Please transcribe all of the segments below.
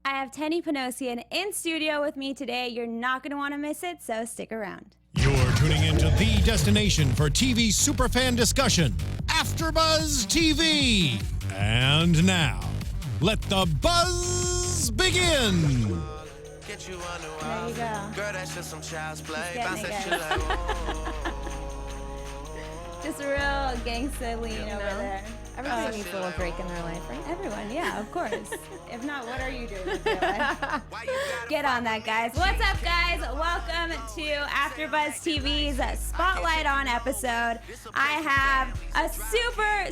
I have Teni Panosian in studio with me today. You're not going to want to miss it, so stick around. You're tuning into the destination for TV superfan discussion, AFTERBUZZ TV. And now, let the buzz begin. There you go. Girl, that's just some child's play. Just a real gangsta lean over there. Everybody needs a little break in their life, right? Everyone, yeah, of course. If not, what are you doing with your life? Get on that, guys. What's up, guys? Welcome to AFTERBUZZ TV's Spotlight On episode. I have a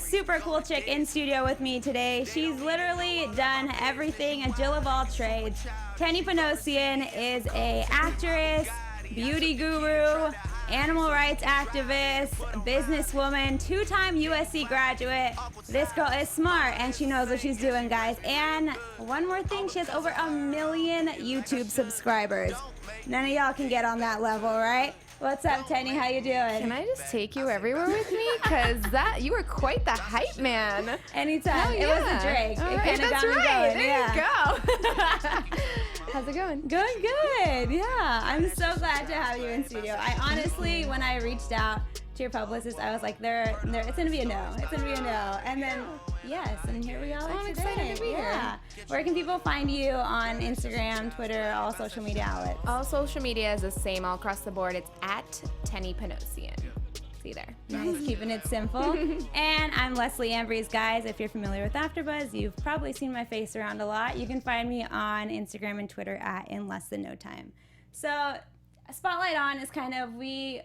super cool chick in studio with me today. She's literally done everything, a Jill of all trades. Teni Panosian is an actress, beauty guru, animal rights activist, businesswoman, two-time USC graduate. This girl is smart and she knows what she's doing, guys. And one more thing, she has over 1 million YouTube subscribers. None of y'all can get on that level, right? What's up, Teni? How you doing? Can I just take you everywhere with me? Because you were quite the hype man. Anytime. Oh, It was a Drake. All It right. kinda That's got me right. going. There Yeah. you go. How's it going? Good. Yeah, I'm so glad to have you in studio. I honestly, when I reached out to your publicist, I was like, it's gonna be a no. It's gonna be a no. And then yes, and here we are I'm today. excited to be Yeah. Where can people find you on Instagram, Twitter, all social media outlets? All social media is the same all across the board. It's at Teni Panosian. See you there. Nice, keeping it simple. And I'm Leslie Ambriz, guys. If you're familiar with AFTERBUZZ, you've probably seen my face around a lot. You can find me on Instagram and Twitter at In Less Than No Time. So Spotlight On is we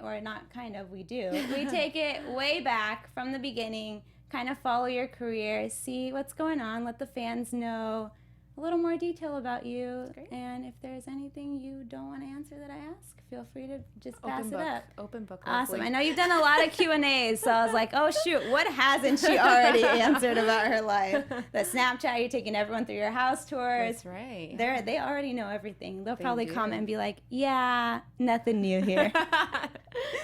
do. We take it way back from the beginning, kind of follow your career, see what's going on, let the fans know a little more detail about you. Great. And if there's anything you don't want to answer that I ask, feel free to just pass Open it book. up. Open book. Awesome. Leslie. I know you've done a lot of Q&As, so I was like, oh, shoot, what hasn't she already answered about her life? The Snapchat, you're taking everyone through your house tours. That's right. They already know everything. They'll They probably do. comment and be like, yeah, nothing new here.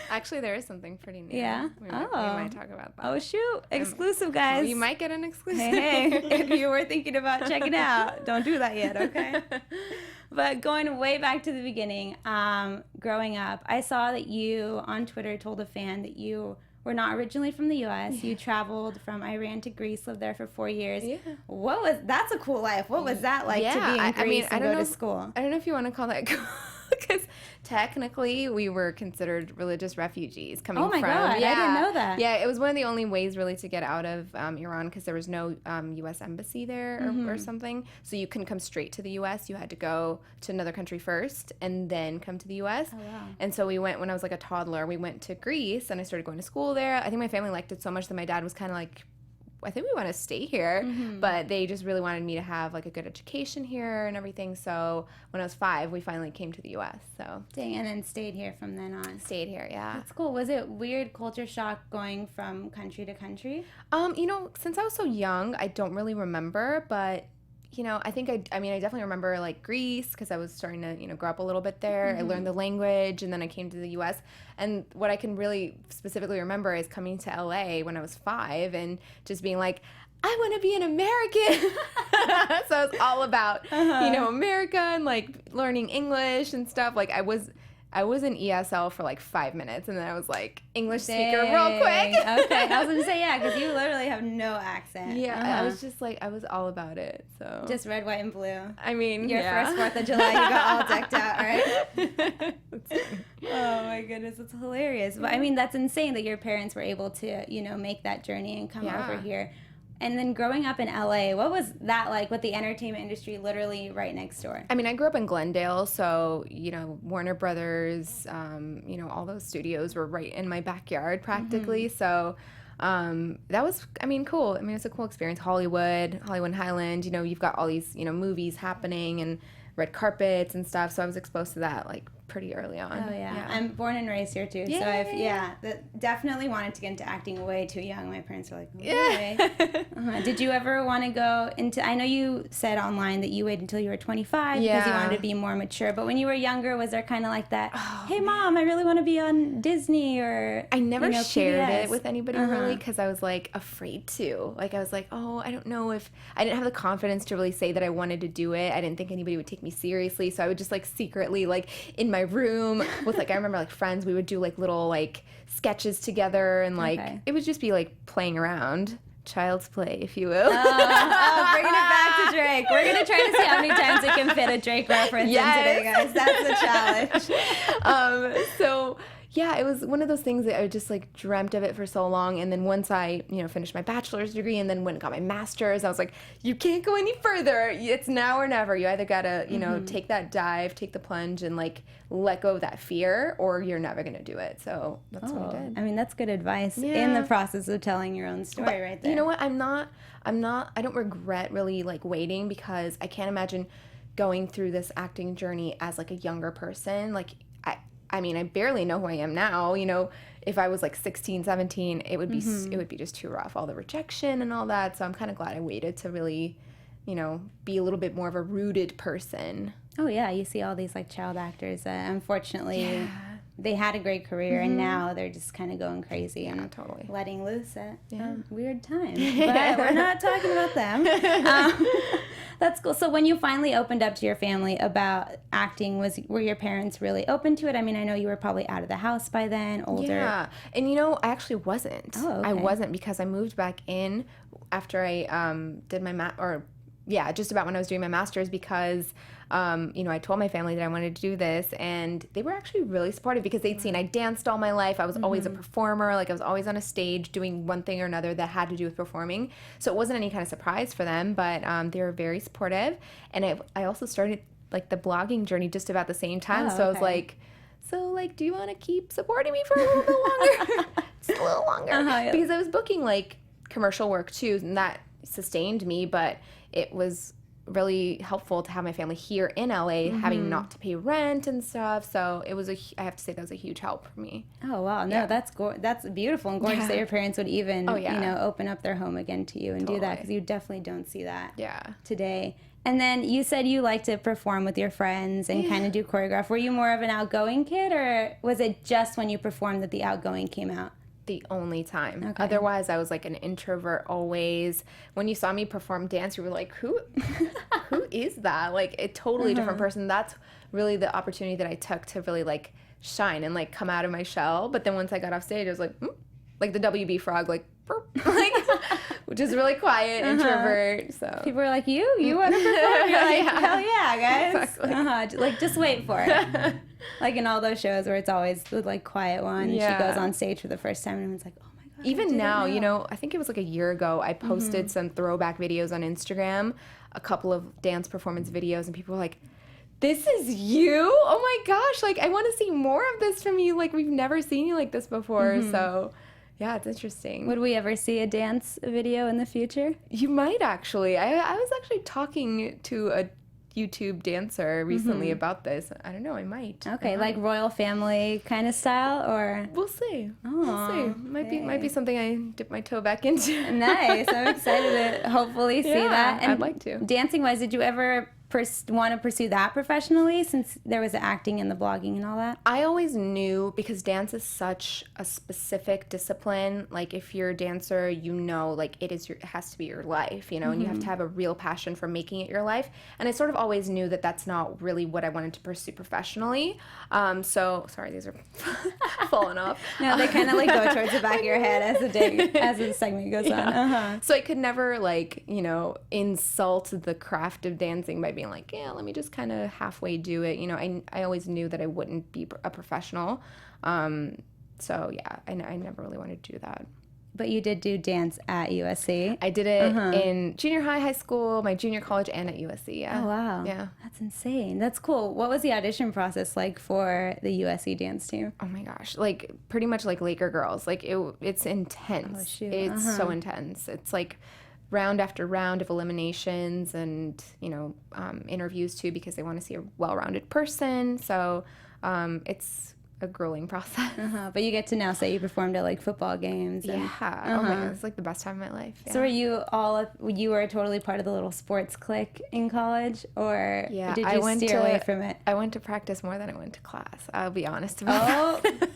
Actually, there is something pretty new. Yeah? We might talk about that. Oh, shoot. Exclusive, guys. You might get an exclusive. Hey, if you were thinking about checking out, don't do that yet, okay? But going way back to the beginning, growing up, I saw that you on Twitter told a fan that you were not originally from the U.S. You traveled from Iran to Greece, lived there for 4 years. Yeah. That's a cool life. What was that like to be in Greece and go to school? I don't know if you want to call that cool, because technically we were considered religious refugees coming from. Oh my God, I didn't know that. Yeah, it was one of the only ways really to get out of Iran, because there was no U.S. embassy there or something. So you couldn't come straight to the U.S. You had to go to another country first and then come to the U.S. Oh, wow. And so we went, when I was like a toddler, we went to Greece and I started going to school there. I think my family liked it so much that my dad was kind of like, I think we want to stay here, but they just really wanted me to have like a good education here and everything. So when I was 5, we finally came to the U.S. So Dang, and then stayed here from then on. stayed here, yeah. That's cool. Was it weird culture shock going from country to country? Since I was so young, I don't really remember, but I think I definitely remember like Greece, because I was starting to, grow up a little bit there. I learned the language, and then I came to the U.S. And what I can really specifically remember is coming to L.A. when I was 5 and just being like, I want to be an American. So it's all about, America and like learning English and stuff. Like I was in ESL for like 5 minutes, and then I was like, English speaker real quick. Okay, I was going to say, yeah, because you literally have no accent. Yeah, I was just like, I was all about it. So Just red, white, and blue. I mean, Your first 4th of July, you got all decked out, right? Oh my goodness, it's hilarious. But I mean, that's insane that your parents were able to, make that journey and come over here. And then growing up in LA, what was that like with the entertainment industry literally right next door? I mean, I grew up in Glendale, so, Warner Brothers, all those studios were right in my backyard practically. So that was, cool. It's a cool experience. Hollywood and Highland, you've got all these, movies happening and red carpets and stuff. So I was exposed to that like pretty early on. Oh, yeah. I'm born and raised here, too. Definitely wanted to get into acting way too young. My parents were like, really? Did you ever want to go into, I know you said online that you waited until you were 25 because you wanted to be more mature, but when you were younger, was there kind of like that, hey, Mom, I really want to be on Disney, or I never shared PBS. it with anybody really, because I was like afraid to. Like I was like, oh, I don't know if, I didn't have the confidence to really say that I wanted to do it. I didn't think anybody would take me seriously, so I would just like secretly like in my room with like, I remember like friends, we would do like little like sketches together, and like it would just be like playing around. Child's play, if you will. Bringing it back to Drake. We're going to try to see how many times we can fit a Drake reference in today, guys. That's the challenge. So, yeah, it was one of those things that I just like dreamt of it for so long. And then once I, finished my bachelor's degree and then went and got my master's, I was like, you can't go any further. It's now or never. You either got to, take that dive, take the plunge, and like let go of that fear, or you're never going to do it. So that's what I did. I mean, that's good advice in the process of telling your own story right there. You know what? I don't regret really like waiting, because I can't imagine going through this acting journey as like a younger person. Like, I mean, I barely know who I am now. If I was like 16, 17, it would be just too rough, all the rejection and all that. So I'm kind of glad I waited to really, be a little bit more of a rooted person. Oh yeah, you see all these like child actors that unfortunately they had a great career and now they're just kind of going crazy and totally letting loose at weird times. But we're not talking about them. That's cool. So when you finally opened up to your family about acting, were your parents really open to it? I mean, I know you were probably out of the house by then, older. Yeah, and I actually wasn't. Oh, okay. I wasn't, because I moved back in after I did my just about when I was doing my master's, because I told my family that I wanted to do this, and they were actually really supportive, because they'd seen I danced all my life. I was always a performer. Like, I was always on a stage doing one thing or another that had to do with performing. So it wasn't any kind of surprise for them, but they were very supportive. And I also started like the blogging journey just about the same time. So I was like, do you want to keep supporting me for a little bit longer? Just a little longer. Because I was booking like commercial work too, and that sustained me, but it was really helpful to have my family here in LA, having not to pay rent and stuff. So it was I have to say that was a huge help for me. Oh wow, no, that's beautiful and gorgeous that your parents would even open up their home again to you and do that, because you definitely don't see that today. And then you said you like to perform with your friends and kind of do choreograph. Were you more of an outgoing kid, or was it just when you performed that the outgoing came out? The only time. Okay. Otherwise, I was like an introvert always. When you saw me perform dance, you were like, who is that? Like, a totally different person. That's really the opportunity that I took to really like shine and like come out of my shell. But then once I got off stage, I was like, like the WB frog, like, burp, like, which is really quiet, introvert. So people were like, you want to perform? You're like, hell yeah, guys. Exactly. Like, just wait for it. Like in all those shows where it's always the like quiet one, and she goes on stage for the first time, and everyone's like, oh my god. Even now, I think it was like a year ago, I posted some throwback videos on Instagram, a couple of dance performance videos, and people were like, this is you? Oh my gosh, like, I want to see more of this from you. Like, we've never seen you like this before. So yeah, it's interesting. Would we ever see a dance video in the future? You might actually. I was actually talking to a YouTube dancer recently about this. I don't know, I might. Okay, like royal family kind of style, or? We'll see. We'll see. Might be something I dip my toe back into. Nice. I'm excited to hopefully see that. And I'd like to. Dancing-wise, did you ever want to pursue that professionally, since there was the acting and the blogging and all that? I always knew, because dance is such a specific discipline. Like, if you're a dancer, like it has to be your life, and you have to have a real passion for making it your life. And I sort of always knew that that's not really what I wanted to pursue professionally. So sorry, these are falling off. No, they kind of like go towards the back of your head as the segment goes on. So I could never insult the craft of dancing by being like, yeah, let me just kind of halfway do it. I always knew that I wouldn't be a professional. So yeah, I never really wanted to do that. But you did do dance at USC. I did it in junior high school, my junior college, and at USC. Yeah. Oh wow. Yeah. That's insane. That's cool. What was the audition process like for the USC dance team? Oh my gosh, like pretty much like Laker girls. Like it's intense. Oh shoot. It's so intense. It's like round after round of eliminations and interviews too, because they want to see a well-rounded person. So it's a grueling process. But you get to now say you performed at like football games. And, Oh my God, it's like the best time of my life. Yeah. So you were totally part of the little sports clique in college, or did you steer away from it? I went to practice more than I went to class. I'll be honest about that.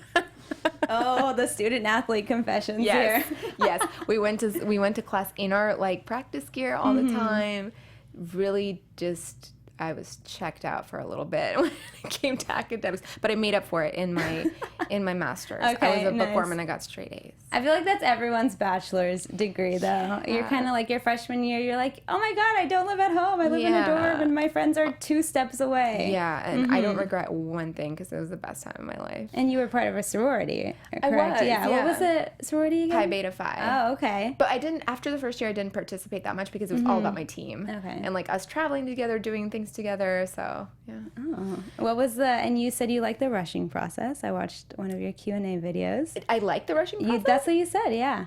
Oh, the student athlete confessions here. Yes, we went to class in our like practice gear all the time. Really, just I was checked out for a little bit when it came to academics, but I made up for it in my master's. Okay, I was a nice. bookworm and I got straight A's. I feel like that's everyone's bachelor's degree, though. You're kind of like your freshman year, you're like, oh my God, I don't live at home. I live in a dorm and my friends are 2 steps away. Yeah, and I don't regret one thing because it was the best time of my life. And you were part of a sorority, correct? I was, yeah. What was the sorority again? Pi Beta Phi. Oh, okay. But after the first year, I didn't participate that much because it was all about my team. Okay. And like us traveling together, doing things together, so yeah. Oh. What was and you said you liked the rushing process. I watched one of your Q&A videos. I like the rushing process? That's what you said, yeah.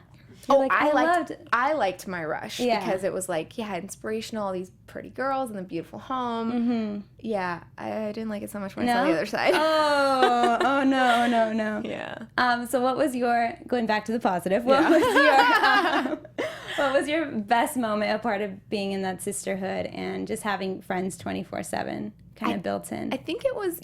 You're like, I liked my rush because it was like, inspirational, all these pretty girls in the beautiful home. Yeah, I didn't like it so much when I saw the other side. Oh, no. Yeah. So what was going back to the positive, what was your best moment, a part of being in that sisterhood and just having friends 24/7 kind of built in? I think it was,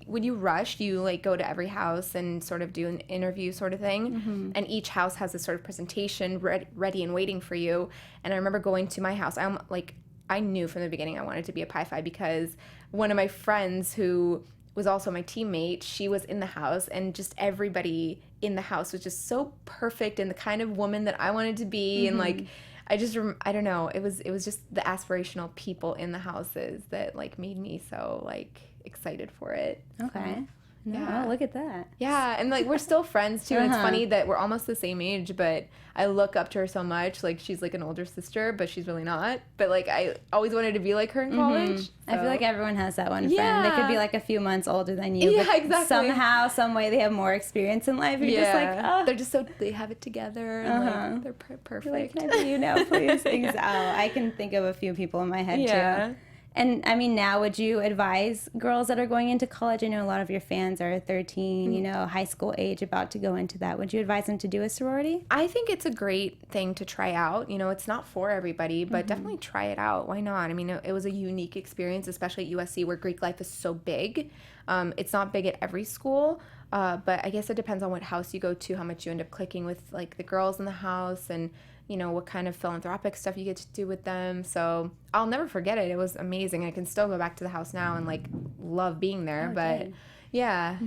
when you rush, you like go to every house and sort of do an interview sort of thing. And each house has a sort of presentation ready and waiting for you. And I remember going to my house. I knew from the beginning I wanted to be a Pi Phi because one of my friends who was also my teammate, she was in the house, and just everybody in the house was just so perfect and the kind of woman that I wanted to be. And like, I don't know, it was just the aspirational people in the houses that like made me so like excited for it. Okay. No, Yeah. look at that. Yeah, and like we're still friends too. And it's funny that we're almost the same age, but I look up to her so much. Like she's like an older sister, but she's really not. But like I always wanted to be like her in college. I feel like everyone has that one friend. They could be like a few months older than you, Yeah, but exactly. somehow, some way they have more experience in life. You're just like, oh. They're just they have it together. And like, they're perfect. You're like, can I be you now, please? I can think of a few people in my head too. And I mean, now would you advise girls that are going into college? I know a lot of your fans are 13, high school age, about to go into that. Would you advise them to do a sorority? I think it's a great thing to try out. It's not for everybody, but definitely try it out. Why not? I mean, it was a unique experience, especially at USC where Greek life is so big. It's not big at every school, but I guess it depends on what house you go to, how much you end up clicking with like the girls in the house, and what kind of philanthropic stuff you get to do with them. So I'll never forget it. It was amazing. I can still go back to the house now and like love being there. But yeah,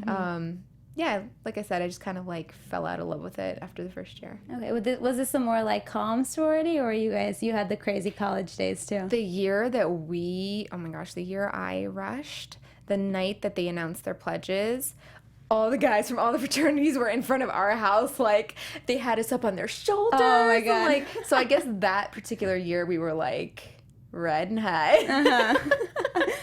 like I said, I just kind of like fell out of love with it after the first year. Okay, was this a more like calm sorority, or you had the crazy college days too? The year I rushed, the night that they announced their pledges, all the guys from all the fraternities were in front of our house. Like, they had us up on their shoulders. Oh, my God. And, so I guess that particular year we were, like, red and high.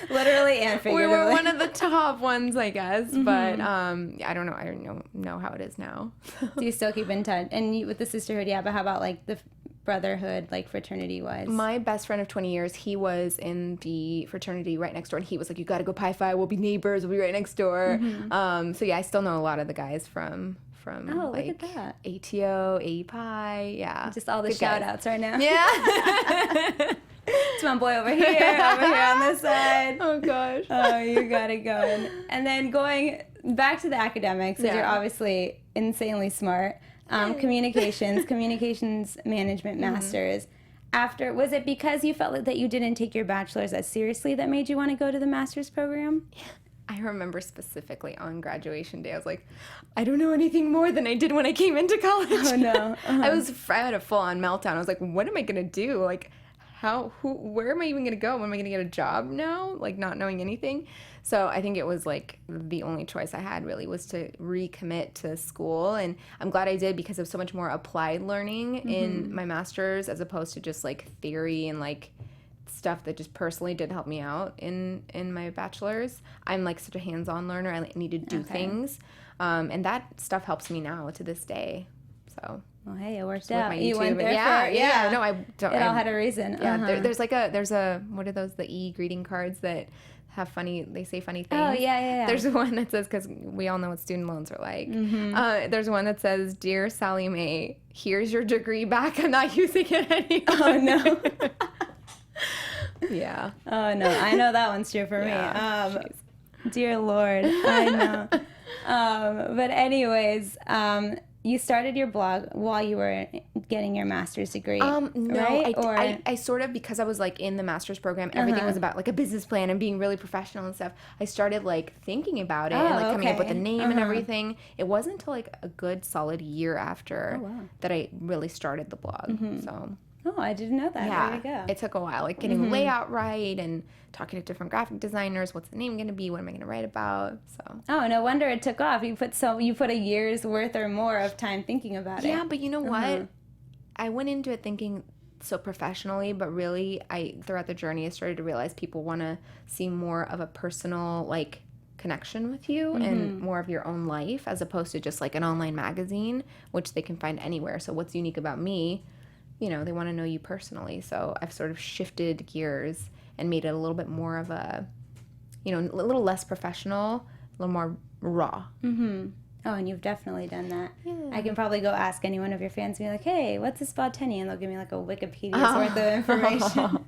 Literally and figuratively. We were one of the top ones, I guess. But I don't know. I don't know how it is now. Do you still keep in touch? And with the sisterhood, but how about, like, the brotherhood, like fraternity-wise? My best friend of 20 years, he was in the fraternity right next door, and he was like, you got to go Pi Phi, we'll be neighbors, we'll be right next door. So yeah, I still know a lot of the guys from like look at that. ATO, API, yeah. Just all the good shout-outs right now. Yeah. It's my boy over here on this side. Oh, gosh. Oh, you got it going. And then going back to the academics, because you're obviously insanely smart. Communications management masters. Was it because you felt that you didn't take your bachelor's as seriously that made you want to go to the master's program? I remember specifically on graduation day, I was like, I don't know anything more than I did when I came into college. Oh, no. I had a full-on meltdown. I was like, what am I going to do? Like, where am I even going to go? Am I going to get a job now? Like, not knowing anything. So I think it was like the only choice I had really was to recommit to school. And I'm glad I did, because of so much more applied learning in my master's as opposed to just like theory and like stuff that just personally did help me out in my bachelor's. I'm like such a hands-on learner. I need to do things. And that stuff helps me now to this day. So. Well, hey, it worked out. You went there for No, I don't. It all had a reason. Yeah, there's a what are those, the e-greeting cards that have they say funny things. Oh, yeah. There's one that says, because we all know what student loans are like. There's one that says, "Dear Sally Mae, here's your degree back. I'm not using it anymore." Oh, no. Yeah. Oh, no. I know that one's true for me. Dear Lord. I know. But anyways, you started your blog while you were getting your master's degree, no, right? I sort of, because I was like in the master's program, everything was about like a business plan and being really professional and stuff. I started like thinking about it and like coming up with a name and everything. It wasn't until like a good solid year after that I really started the blog. So. Oh, I didn't know that. Yeah, there you go. it took a while, like getting the layout right and talking to different graphic designers. What's the name going to be? What am I going to write about? So. Oh, no wonder it took off. You put a year's worth or more of time thinking about it. Yeah, but you know what? I went into it thinking so professionally, but really, throughout the journey, I started to realize people want to see more of a personal like connection with you and more of your own life, as opposed to just like an online magazine, which they can find anywhere. So what's unique about me? You know, they want to know you personally. So I've sort of shifted gears and made it a little bit more of a, a little less professional, a little more raw. Mm-hmm. Oh, and you've definitely done that. Yeah. I can probably go ask any one of your fans and be like, "Hey, what's this about Teni?" And they'll give me like a Wikipedia's worth of information.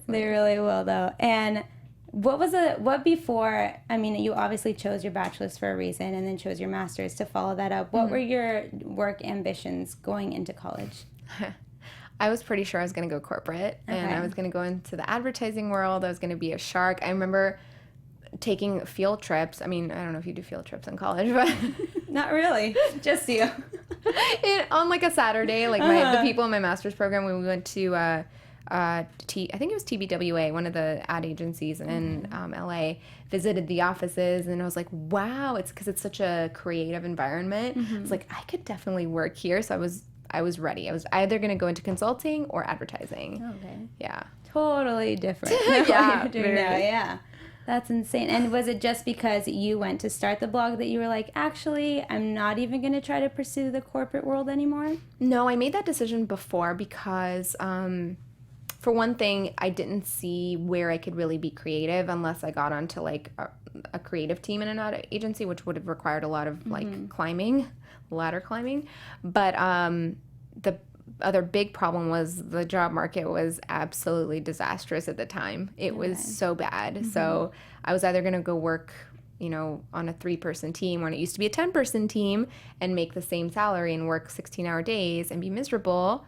They really will, though. And what before, I mean, you obviously chose your bachelor's for a reason and then chose your master's to follow that up. What were your work ambitions going into college? I was pretty sure I was going to go corporate and I was going to go into the advertising world. I was going to be a shark. I remember taking field trips. I mean, I don't know if you do field trips in college, but not really. Just you. On like a Saturday, like the people in my master's program, when we went to I think it was TBWA, one of the ad agencies in LA, visited the offices, and I was like, wow, it's because it's such a creative environment. It's like, I could definitely work here. So I was ready. I was either going to go into consulting or advertising. Okay. Yeah. Totally different. Yeah. What you're doing now. Yeah. That's insane. And was it just because you went to start the blog that you were like, actually, I'm not even going to try to pursue the corporate world anymore? No, I made that decision before because, for one thing, I didn't see where I could really be creative unless I got onto like a creative team in an ad agency, which would have required a lot of like ladder climbing. But the other big problem was the job market was absolutely disastrous at the time. It was so bad. So I was either going to go work, on a 3-person team when it used to be a 10-person team and make the same salary and work 16-hour days and be miserable,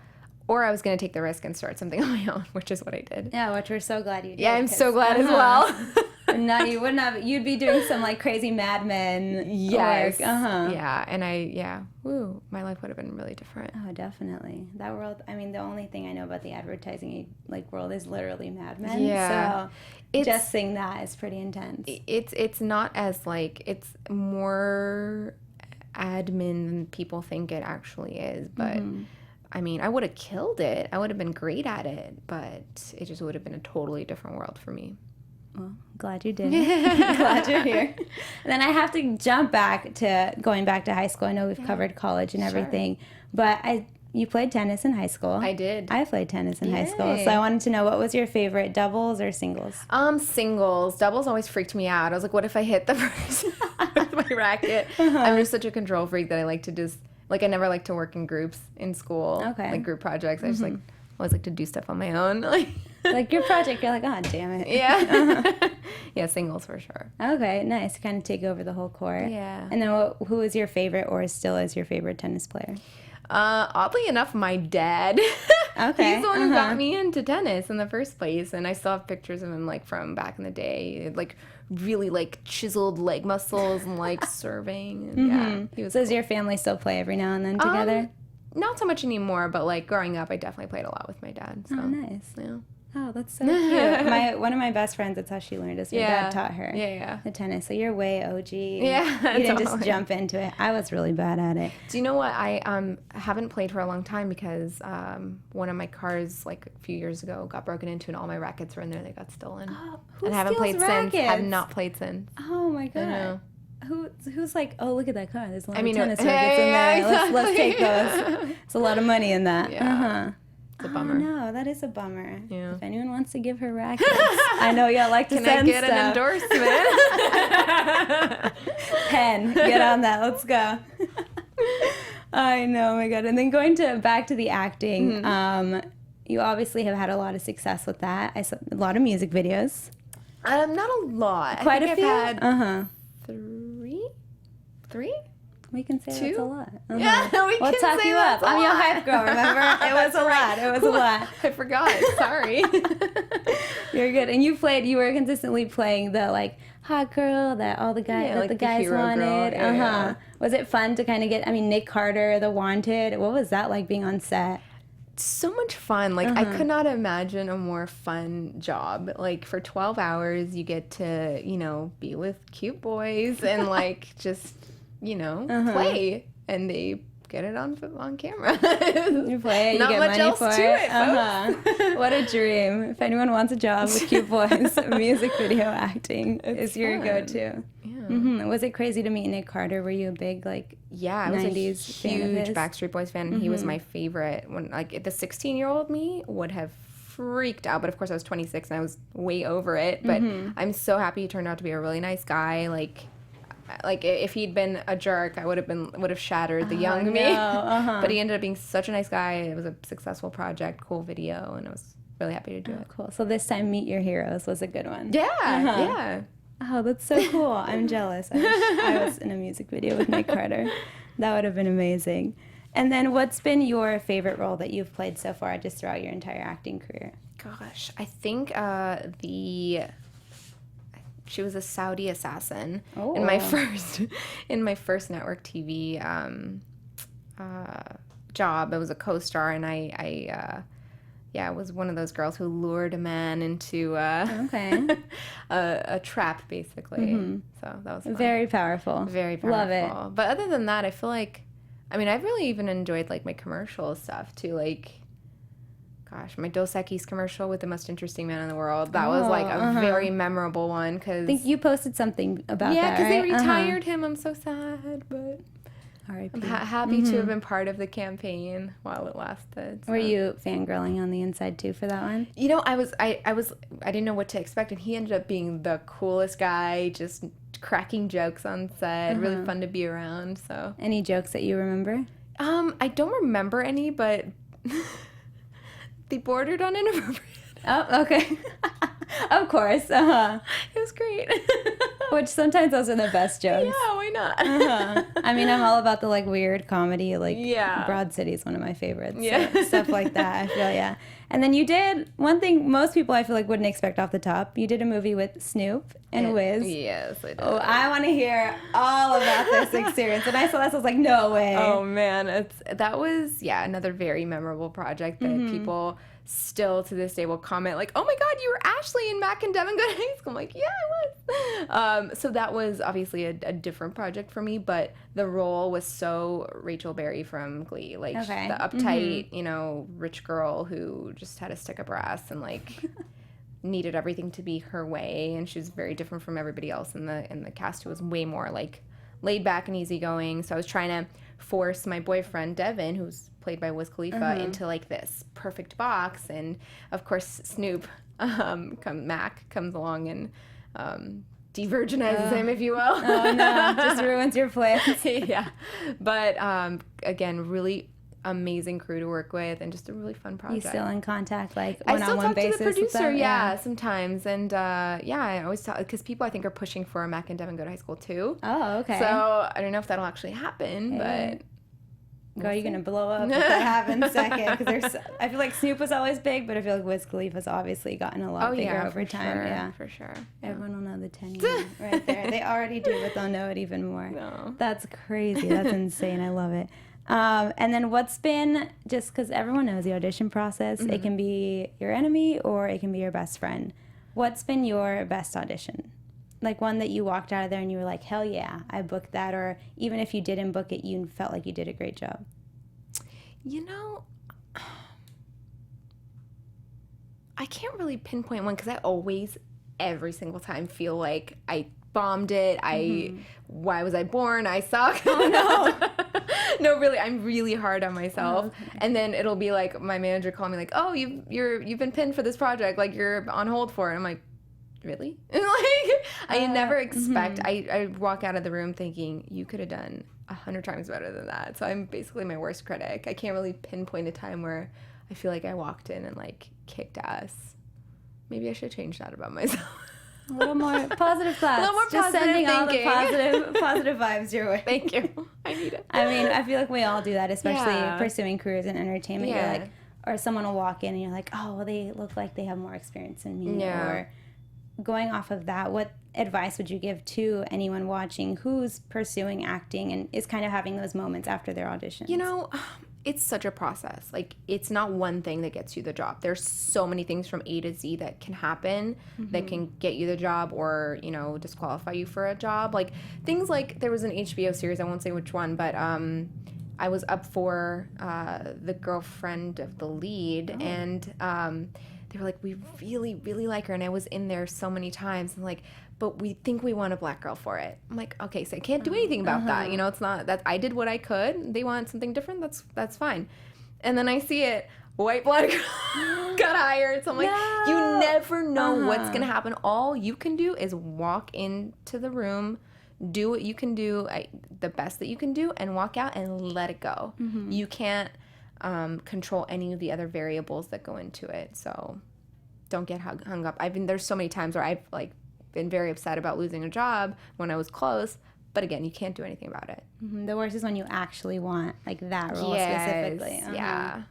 or I was going to take the risk and start something on my own, which is what I did. Yeah, which we're so glad you did. Yeah, I'm so glad as well. No, you wouldn't have. You'd be doing some like crazy Mad Men work. Yeah, and my life would have been really different. Oh, definitely. That world. I mean, the only thing I know about the advertising like world is literally Mad Men. Yeah. So just seeing that is pretty intense. It's not as like, it's more admin than people think it actually is, but. I mean, I would have killed it. I would have been great at it, but it just would have been a totally different world for me. Well, glad you did. Glad you're here. And then I have to jump back to going back to high school. I know we've covered college and everything, but you played tennis in high school. I did. I played tennis in high school, so I wanted to know, what was your favorite, doubles or singles? Singles. Doubles always freaked me out. I was like, what if I hit the person with my racket? I'm just such a control freak that I like to just. Like, I never like to work in groups in school. Okay. Like, group projects. I just, always like to do stuff on my own. Like, your project, you're like, oh, damn it. Yeah. Yeah, singles for sure. Okay, nice. Kind of take over the whole court. Yeah. And then who is your favorite or still is your favorite tennis player? Oddly enough, my dad. Okay. He's the one who got me into tennis in the first place. And I still have pictures of him, like, from back in the day. Like, really, like, chiseled leg muscles and, like, serving. And, yeah. He was so does your family still play every now and then together? Not so much anymore, but, like, growing up, I definitely played a lot with my dad. So. Oh, nice. Yeah. Oh, that's so cute. One of my best friends, that's how she learned, is her dad taught her the tennis. So you're way OG. Yeah, you didn't just jump into it. I was really bad at it. Do you know what? I haven't played for a long time because one of my cars, like a few years ago, got broken into and all my rackets were in there. They got stolen. Oh, and I haven't played since. Have not played since. Oh my god. Who's like, oh, look at that car. There's a lot of tennis rackets in there. Exactly. Let's take those. It's a lot of money in that. Yeah. So a bummer. No, that is a bummer. Yeah. If anyone wants to give her rackets, I know y'all like to Can send I get an endorsement? Pen, get on that. Let's go. I know, oh my God. And then going back to the acting, you obviously have had a lot of success with that. I saw a lot of music videos. Not a lot. Quite I think a few? I've had three? We can say that's a lot. Yeah, we we'll can top say you that's up. a I'm your lot. hype girl, remember? It was a lot. It was a lot. I forgot. Sorry. You're good. And you were consistently playing the like hot girl that all the guys like the guys hero wanted. girl. Yeah. Was it fun to kind of get Nick Carter, The Wanted? What was that like being on set? So much fun. Like I could not imagine a more fun job. Like for 12 hours you get to, be with cute boys and like just, play, and they get it on camera. You play, you not get much money else for to it. folks. What a dream. If anyone wants a job with cute boys, music video acting is your fun. go-to. Yeah. Was it crazy to meet Nick Carter? Were you a big I was a 90s fan of huge his? Backstreet Boys fan, and he was my favorite. When the 16-year-old me would have freaked out, but of course I was 26 and I was way over it. But I'm so happy he turned out to be a really nice guy. Like if he'd been a jerk, I would have shattered the young me. But he ended up being such a nice guy. It was a successful project, cool video, and I was really happy to do it. Cool. So this time, Meet Your Heroes was a good one. Yeah, yeah. Oh, that's so cool. I'm jealous. I wish I was in a music video with Nick Carter. That would have been amazing. And then what's been your favorite role that you've played so far just throughout your entire acting career? Gosh, I think she was a Saudi assassin in my first network TV job. I was a co-star, and I was one of those girls who lured a man into a trap, basically. So that was fun. Very powerful. Very powerful. Love it. But other than that, I feel like, I've really even enjoyed like my commercial stuff too. Like, gosh, my Dos Equis commercial with the most interesting man in the world. That was like a very memorable one. Cause, I think you posted something about that, yeah, because right? they retired him. I'm so sad, but R.I.P. I'm happy to have been part of the campaign while it lasted. So. Were you fangirling on the inside too for that one? I didn't know what to expect, and he ended up being the coolest guy, just cracking jokes on set, really fun to be around. So, any jokes that you remember? I don't remember any, but they bordered on inappropriate. Oh, okay. Of course. It was great. Which sometimes those are the best jokes. Yeah, why not? I'm all about the weird comedy. Yeah. Broad City is one of my favorites. Yeah. So, stuff like that. I feel, yeah. And then you did one thing most people I feel like wouldn't expect off the top. You did a movie with Snoop and Wiz. Yes, I did. Oh, I want to hear all about this experience. When I saw this, I was like, no way. Oh man, that was another very memorable project that people still to this day will comment like, oh my God, you were Ashley in Mac and Devin Go to High School. I'm like, yeah, I was. So that was obviously a different project for me, but the role was so Rachel Berry from Glee, the uptight, rich girl who just had a stick up her ass and needed everything to be her way, and she was very different from everybody else in the cast, who was way more laid back and easygoing. So I was trying to force my boyfriend Devin, who's played by Wiz Khalifa, into this perfect box, and of course Snoop Mac comes along and de-virginizes him, if you will. Oh no, just ruins your plans. Yeah, but again, really amazing crew to work with, and just a really fun project. You still in contact, I still one-on-one talk basis to the producer, with them? sometimes, and I always talk, because people I think are pushing for a Mac and Devin Go to High School too. Oh, okay. So I don't know if that'll actually happen, but. Girl, you're gonna blow up if that happens second. Because I feel like Snoop was always big, but I feel like Wiz Khalifa's obviously gotten a lot bigger over time. Sure, yeah, for sure. Everyone will know the Teni right there. They already do, but they'll know it even more. No. That's crazy. That's insane. I love it. And then what's been, just because everyone knows the audition process, it can be your enemy or it can be your best friend. What's been your best audition? One that you walked out of there and you were like, hell yeah, I booked that. Or even if you didn't book it, you felt like you did a great job. I can't really pinpoint one, because I always, every single time, feel like I bombed it. Why was I born? I suck. Oh no. No, really, I'm really hard on myself. Oh, okay. And then it'll be like my manager call me like, "Oh, you've been pinned for this project. Like you're on hold for it." I'm like, "Really?" And like I never expect. I walk out of the room thinking you could have done 100 times better than that. So I'm basically my worst critic. I can't really pinpoint a time where I feel like I walked in and like kicked ass. Maybe I should change that about myself. A little more positive thoughts. A little more Just positive sending thinking. all the positive vibes your way. Thank you. I need it. I mean, I feel like we all do that, especially Yeah. pursuing careers in entertainment. Yeah. You're like, or someone will walk in and you're like, oh, well, they look like they have more experience than me. Yeah. Or going off of that, what advice would you give to anyone watching who's pursuing acting and is kind of having those moments after their auditions? You know, it's such a process. Like, it's not one thing that gets you the job. There's so many things from A to Z that can happen that can get you the job or, you know, disqualify you for a job. Like, things like there was an HBO series, I won't say which one, but I was up for the girlfriend of the lead, and they were like, we really, really like her. And I was in there so many times and like, but we think we want a black girl for it. I'm like, okay, so I can't do anything about that. You know, it's not that I did what I could. They want something different. That's fine. And then I see it, white black girl got hired. So I'm like, you never know what's going to happen. All you can do is walk into the room, do what you can do, the best that you can do, and walk out and let it go. You can't control any of the other variables that go into it. So don't get hung up. There's so many times where I've like been very upset about losing a job when I was close, but again, you can't do anything about it. The worst is when you actually want like that role specifically. Yeah,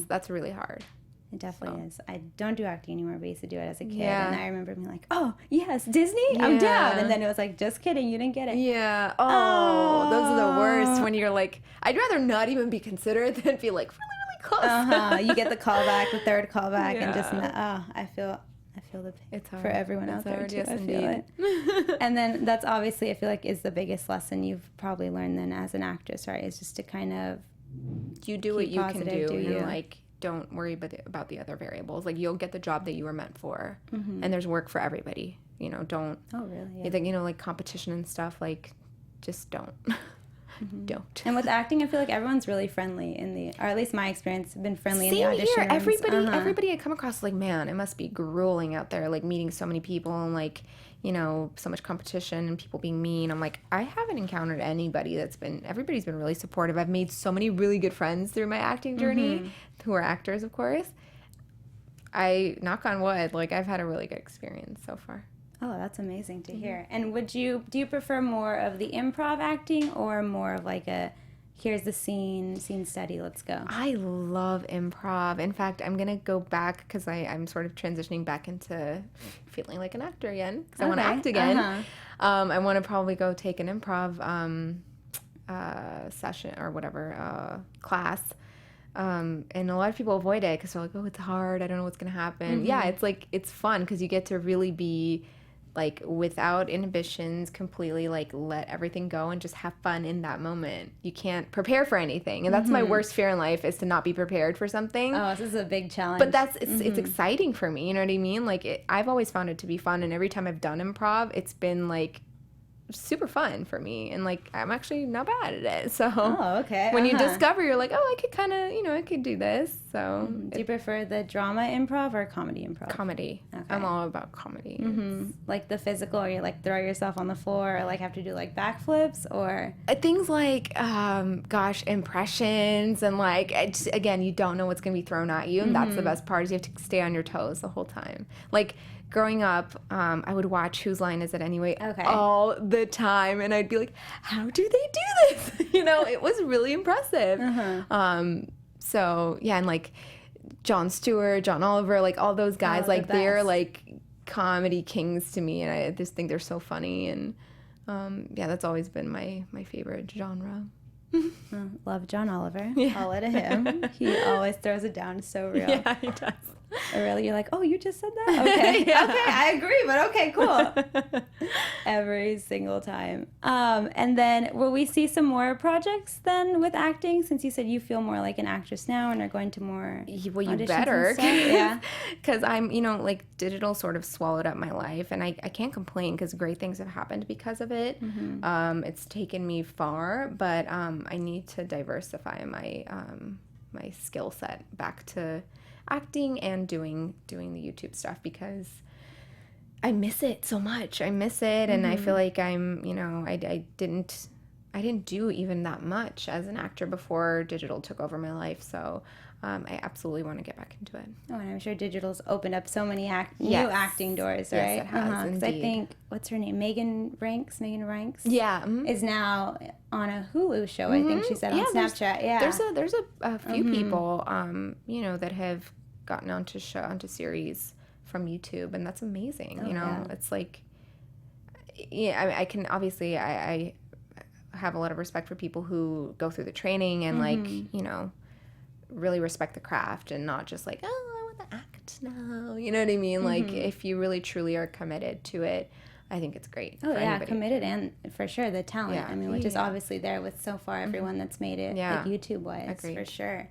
that's really hard. It definitely is. I don't do acting anymore, but I used to do it as a kid. Yeah. And I remember being like, oh, yes, Disney? I'm down. And then it was like, just kidding, you didn't get it. Yeah. Oh, those are the worst when you're like, I'd rather not even be considered than be like really, really close. You get the callback, the third callback, and just, I feel the pain. It's hard. For everyone out there, hard. too. Yes, I feel indeed. it. And then that's obviously, I feel like, is the biggest lesson you've probably learned then as an actress, right? Is just to kind of you do what you can positive, do, and like don't worry about the other variables. Like, you'll get the job that you were meant for, and there's work for everybody. You know, don't. Oh, really? Yeah. You think, you know, like competition and stuff. Like, just don't. Don't. And with acting, I feel like everyone's really friendly or at least my experience, have been friendly in the audition here. rooms. Everybody I come across is like, man, it must be grueling out there, like meeting so many people and like, you know, so much competition and people being mean. I'm like, I haven't encountered anybody everybody's been really supportive. I've made so many really good friends through my acting journey who are actors, of course. I knock on wood, like I've had a really good experience so far. Oh, that's amazing to hear. And do you prefer more of the improv acting or more of like here's the scene study, let's go? I love improv. In fact, I'm going to go back because I'm sort of transitioning back into feeling like an actor again because I want to act again. I want to probably go take an improv session or whatever, class. And a lot of people avoid it because they're like, oh, it's hard. I don't know what's going to happen. Yeah, it's like, it's fun because you get to really be like without inhibitions, completely like let everything go and just have fun in that moment. You can't prepare for anything. And that's my worst fear in life, is to not be prepared for something. Oh, this is a big challenge. But it's exciting for me. You know what I mean? Like I've always found it to be fun. And every time I've done improv, it's been like super fun for me, and like I'm actually not bad at it. So when you discover, you're like, oh, I could kind of, you know, I could do this. So do you prefer the drama improv or comedy improv? Comedy. Okay. I'm all about comedy. Like the physical, or you like throw yourself on the floor, or like have to do like backflips, or things like impressions, and like again, you don't know what's gonna be thrown at you, and that's the best part, is you have to stay on your toes the whole time. Like growing up, I would watch Whose Line Is It Anyway all the time, and I'd be like, how do they do this? You know, it was really impressive. So yeah, and like Jon Stewart, John Oliver, like all those guys, like they're like comedy kings to me, and I just think they're so funny, and yeah, that's always been my favorite genre. Love John Oliver. All at him. He always throws it down so real. Yeah, he does. Really? You're like, oh, you just said that? Okay. Okay, I agree, but okay, cool. Every single time. And then will we see some more projects then with acting, since you said you feel more like an actress now and are going to more Well, you auditions better. and stuff? Yeah. Because I'm, like digital sort of swallowed up my life, and I can't complain because great things have happened because of it. It's taken me far, but I need to diversify my my skill set back to acting and doing the YouTube stuff, because I miss it so much. I miss it, and I feel like I'm, I didn't do even that much as an actor before digital took over my life. So I absolutely want to get back into it. Oh, and I'm sure digital's opened up so many new acting doors, right? Yes, it has, Because I think, what's her name? Megan Ranks, Yeah. is now on a Hulu show, I think she said, on Snapchat. There's a few people, that have gotten onto series from YouTube, and that's amazing. It's like, I can obviously, I have a lot of respect for people who go through the training and really respect the craft, and not just like, oh, I want to act now. You know what I mean? Like, if you really truly are committed to it, I think it's great. Oh, for yeah, anybody. committed, and for sure the talent. Yeah. I mean, which is obviously there with so far everyone that's made it, like YouTube-wise, Agreed. for sure.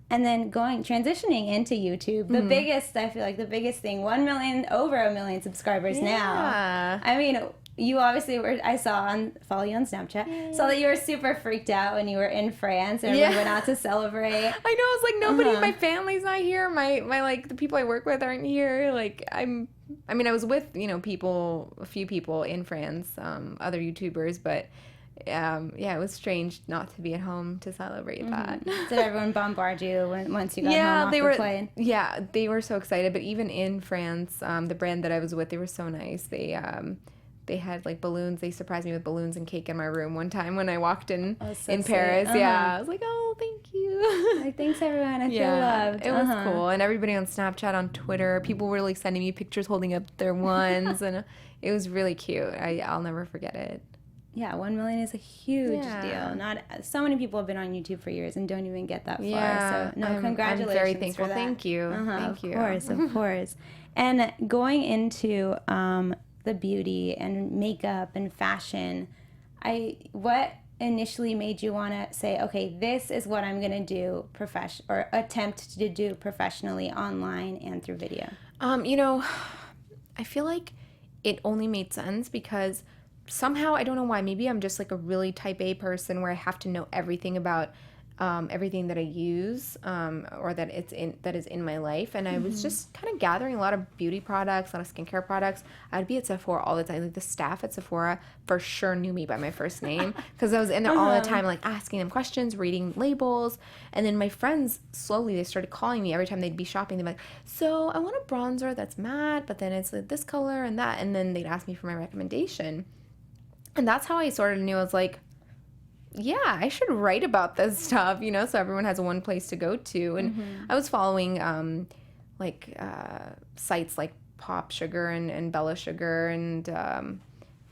And then transitioning into YouTube, the biggest, I feel like the biggest thing, over 1 million subscribers now. I mean, you obviously follow you on Snapchat, saw that you were super freaked out when you were in France and everyone went out to celebrate. I know, it's like nobody, my family's not here, my like the people I work with aren't here. Like I was with, a few people in France, other YouTubers, but it was strange not to be at home to celebrate that. Did everyone bombard you once you got home off the plane? Yeah, they were so excited. But even in France, the brand that I was with, they were so nice. They had like balloons. They surprised me with balloons and cake in my room one time when I walked in Paris. Yeah, I was like, oh, thank you. Like, thanks everyone. I feel loved. It was cool. And everybody on Snapchat, on Twitter, people were like sending me pictures holding up their ones, and it was really cute. I'll never forget it. Yeah, 1 million is a huge deal. Not so many people have been on YouTube for years and don't even get that far. So congratulations. I'm very thankful. For that. Thank you. Thank you. Of course. And going into the beauty and makeup and fashion, what initially made you want to say, okay, this is what I'm gonna do or attempt to do professionally online and through video? I feel like it only made sense because somehow, I don't know why, maybe I'm just like a really type A person where I have to know everything about everything that I use or that is in my life. And I was just kind of gathering a lot of beauty products, a lot of skincare products. I'd be at Sephora all the time. Like the staff at Sephora for sure knew me by my first name because I was in there all the time, like asking them questions, reading labels. And then my friends, slowly, they started calling me every time they'd be shopping. They'd be like, so I want a bronzer that's matte, but then it's like this color and that. And then they'd ask me for my recommendation. And that's how I sort of knew. I was like, yeah, I should write about this stuff, so everyone has one place to go to. And I was following sites like Pop Sugar and Bella Sugar and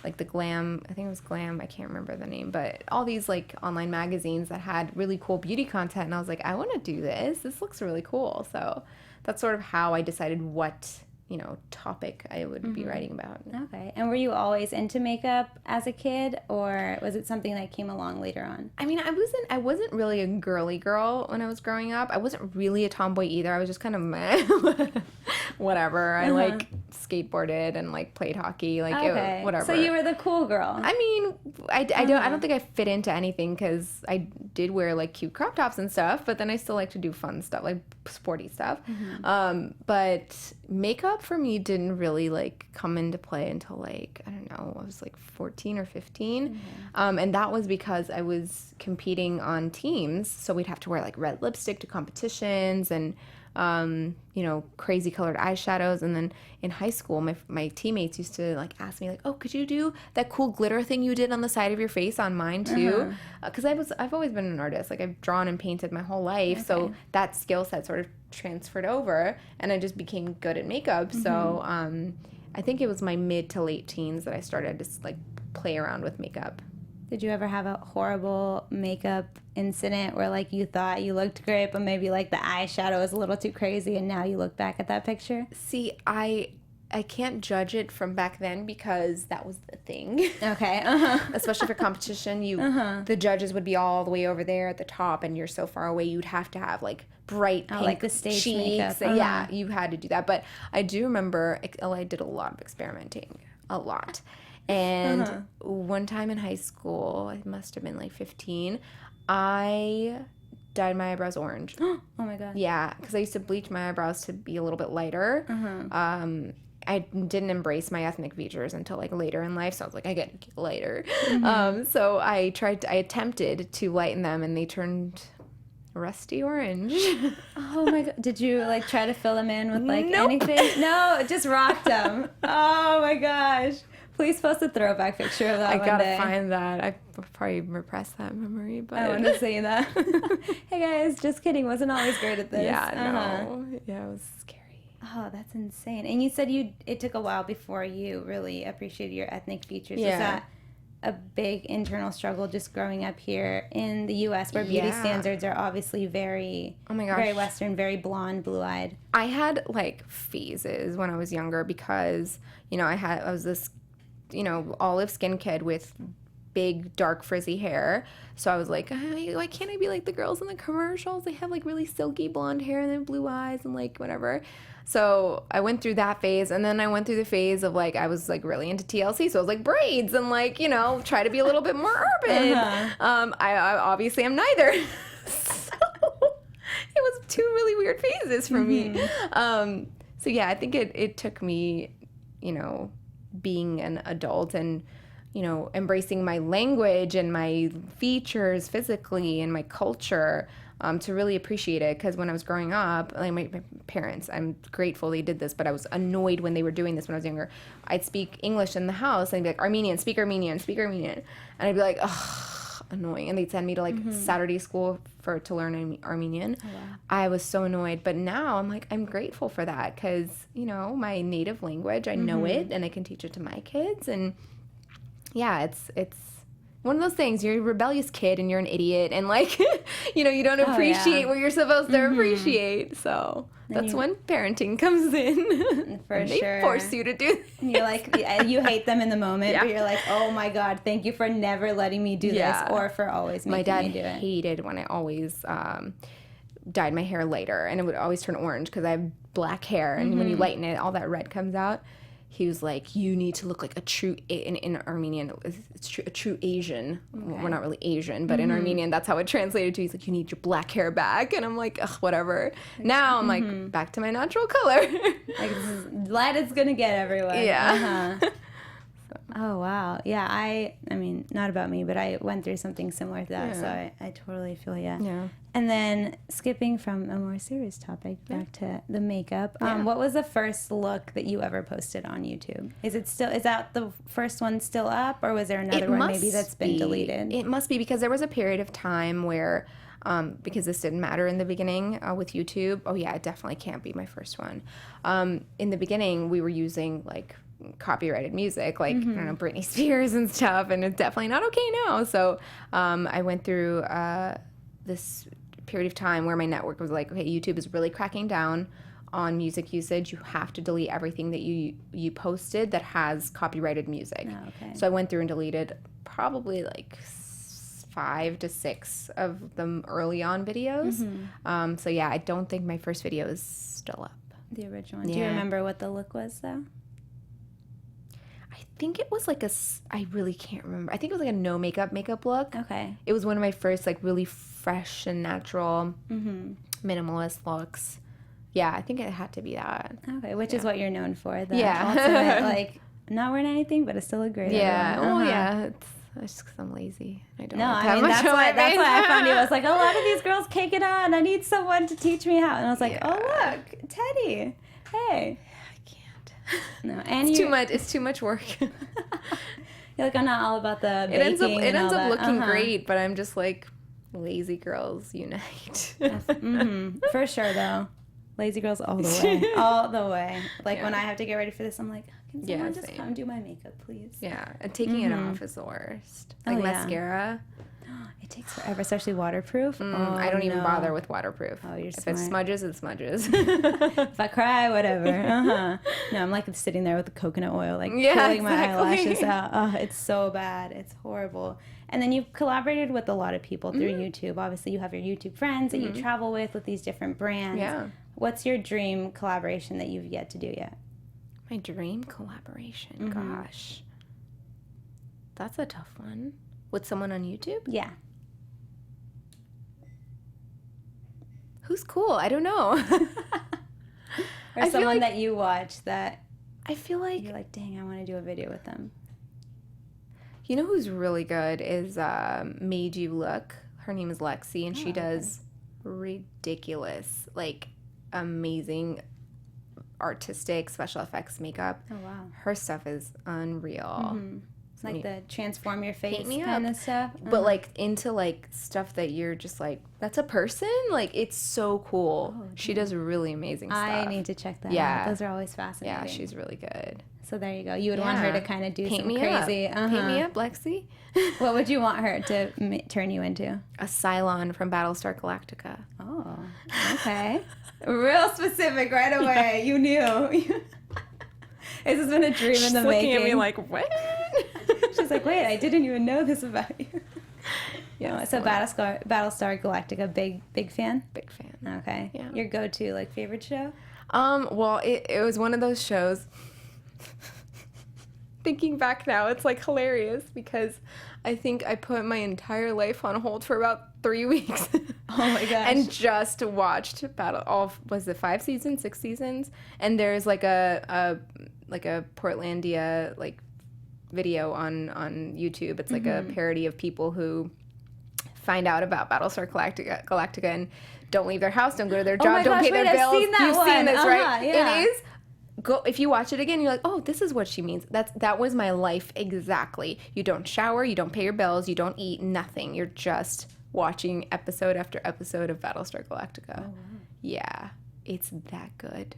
like the Glam, I think it was Glam, I can't remember the name, but all these like online magazines that had really cool beauty content. And I was like, I want to do this. This looks really cool. So that's sort of how I decided what topic I would be writing about. Okay. And were you always into makeup as a kid, or was it something that came along later on? I mean, I wasn't really a girly girl when I was growing up. I wasn't really a tomboy either. I was just kind of meh. Whatever. I like skateboarded and like played hockey, like whatever. So you were the cool girl. I mean, I don't think I fit into anything because I did wear like cute crop tops and stuff, but then I still like to do fun stuff, like sporty stuff. But makeup for me didn't really like come into play until like, I don't know, I was like 14 or 15. And that was because I was competing on teams. So we'd have to wear like red lipstick to competitions and, crazy colored eyeshadows. And then in high school, my teammates used to like ask me like, oh, could you do that cool glitter thing you did on the side of your face on mine too? Because I've always been an artist. Like I've drawn and painted my whole life. So that skill set sort of transferred over and I just became good at makeup. So I think it was my mid to late teens that I started to like play around with makeup. Did you ever have a horrible makeup incident where like you thought you looked great, but maybe like the eyeshadow was a little too crazy, and now you look back at that picture? See, I can't judge it from back then because that was the thing. Okay. Especially for competition, the judges would be all the way over there at the top, and you're so far away. You'd have to have like bright pink like the stage cheeks. makeup. Yeah, you had to do that. But I do remember I did a lot of experimenting, a lot. And one time in high school, I must have been like 15, I dyed my eyebrows orange. Oh my God. Yeah, because I used to bleach my eyebrows to be a little bit lighter. I didn't embrace my ethnic features until like later in life, so I was like, I gotta get lighter. So I attempted to lighten them, and they turned rusty orange. Oh my God. Did you like try to fill them in with like anything? No, it just rocked them. Oh my gosh. Please post a throwback picture of that I one gotta day. find that. I probably repressed that memory, but I want to see that. Hey guys, just kidding. Wasn't always great at this. Yeah, no. Yeah, it was scary. Oh, that's insane. And you said it took a while before you really appreciated your ethnic features. Yeah. Was that a big internal struggle just growing up here in the U.S. where beauty standards are obviously very, very Western, very blonde, blue-eyed? I had like phases when I was younger because, I was this olive skin kid with big dark frizzy hair, so I was like, why can't I be like the girls in the commercials? They have like really silky blonde hair and then blue eyes and like whatever. So I went through that phase, and then I went through the phase of like I was like really into TLC, so I was like braids and like try to be a little bit more urban. I obviously am neither. So it was two really weird phases for me. So yeah, I think it took me being an adult and embracing my language and my features physically and my culture to really appreciate it. Because when I was growing up, like my parents, I'm grateful they did this, but I was annoyed when they were doing this when I was younger. I'd speak English in the house and they'd be like, Armenian, speak Armenian, speak Armenian, and I'd be like, ugh, annoying. And they'd send me to like Saturday school to learn Armenian. Oh, wow. I was so annoyed, but now I'm like, I'm grateful for that because my native language, I know it and I can teach it to my kids. And yeah, it's one of those things. You're a rebellious kid and you're an idiot, and like you don't appreciate what you're supposed to appreciate. So that's when parenting comes in. For they sure. Force you to do this. You're like, you hate them in the moment, but you're like, oh my God, thank you for never letting me do this, or for always making me do it. My dad hated when I always dyed my hair lighter, and it would always turn orange because I have black hair, and when you lighten it, all that red comes out. He was like, you need to look like a true, in Armenian, it's true, a true Asian. Okay. Well, we're not really Asian, but in Armenian, that's how it translated to. He's like, you need your black hair back. And I'm like, ugh, whatever. Now I'm like, back to my natural color. Like, light is going to get everyone. Yeah. Oh, wow. Yeah, I mean, not about me, but I went through something similar to that, so I totally feel you. Yeah. And then skipping from a more serious topic back to the makeup, what was the first look that you ever posted on YouTube? Is that the first one still up, or was there another one maybe that's been deleted? It must be, because there was a period of time where, because this didn't matter in the beginning with YouTube. Oh yeah, it definitely can't be my first one. In the beginning, we were using like copyrighted music, like I don't know, Britney Spears and stuff, and it's definitely not okay now. So I went through this period of time where my network was like, okay, YouTube is really cracking down on music usage. You have to delete everything that you posted that has copyrighted music. Oh, okay. So I went through and deleted probably like 5 to 6 of the early on videos. So yeah, I don't think my first video is still up. The original one. Yeah. Do you remember what the look was though? I think it was like I really can't remember. I think it was like a no makeup look. Okay. It was one of my first like really fresh and natural minimalist looks. Yeah, I think it had to be that. Okay, which is what you're known for. The ultimate, like, not wearing anything, but I still look great. Yeah. Oh, yeah. It's just because I'm lazy. I don't. No, I mean that's why I found you. I was like, a lot of these girls kick it on. I need someone to teach me how. And I was like, oh look, Teddy. Hey. No, and it's too much. It's too much work. You're like, I'm not all about the baking. It ends up looking great, but I'm just like, lazy girls unite. For sure, though. Lazy girls all the way. All the way. Like when I have to get ready for this, I'm like, can someone just come do my makeup, please? Yeah, and taking it off is the worst. Like mascara. It takes forever, especially waterproof. I don't even bother with waterproof. Oh, you're If smart. it smudges, it smudges. If I cry, whatever. No, I'm like sitting there with the coconut oil, like pulling my eyelashes out. Oh, it's so bad. It's horrible. And then you've collaborated with a lot of people through YouTube. Obviously, you have your YouTube friends that you travel with these different brands. Yeah. What's your dream collaboration that you've yet to do yet? My dream collaboration? Gosh. That's a tough one. With someone on YouTube? Yeah. Who's cool? I don't know. Or someone that you watch that I feel like you're like, dang, I want to do a video with them. You know who's really good is Made You Look. Her name is Lexi, and she does ridiculous, like amazing artistic special effects makeup. Oh, wow. Her stuff is unreal. Like the transform your face Paint me kind up. of stuff. But like into like stuff that you're just like, that's a person? Like it's so cool. She does really amazing stuff. I need to check that out. Those are always fascinating. Yeah, she's really good. So there you go. You would want her to kind of do Paint some me crazy. Up. Paint me up, Lexi. What would you want her to turn you into? A Cylon from Battlestar Galactica. Oh, okay. Real specific right away. You knew. This has been a dream in the making. Looking at me like, what? She's like, wait, I didn't even know this about you. Yeah. So Battlestar Galactica, big fan? Big fan. Okay. Yeah. Your go-to like favorite show? Well, it was one of those shows. Thinking back now, it's like hilarious because I think I put my entire life on hold for about 3 weeks. Oh my gosh. And just watched was it 5 seasons, 6 seasons? And there's like a Portlandia like video on YouTube. It's like a parody of people who find out about Battlestar Galactica and don't leave their house, don't go to their job, don't pay their bills. I've seen that You've one. seen this, right? Yeah. It is. Go if you watch it again, you're like, oh, this is what she means. That was my life exactly. You don't shower, you don't pay your bills, you don't eat, nothing. You're just watching episode after episode of Battlestar Galactica. Oh, wow. Yeah, it's that good.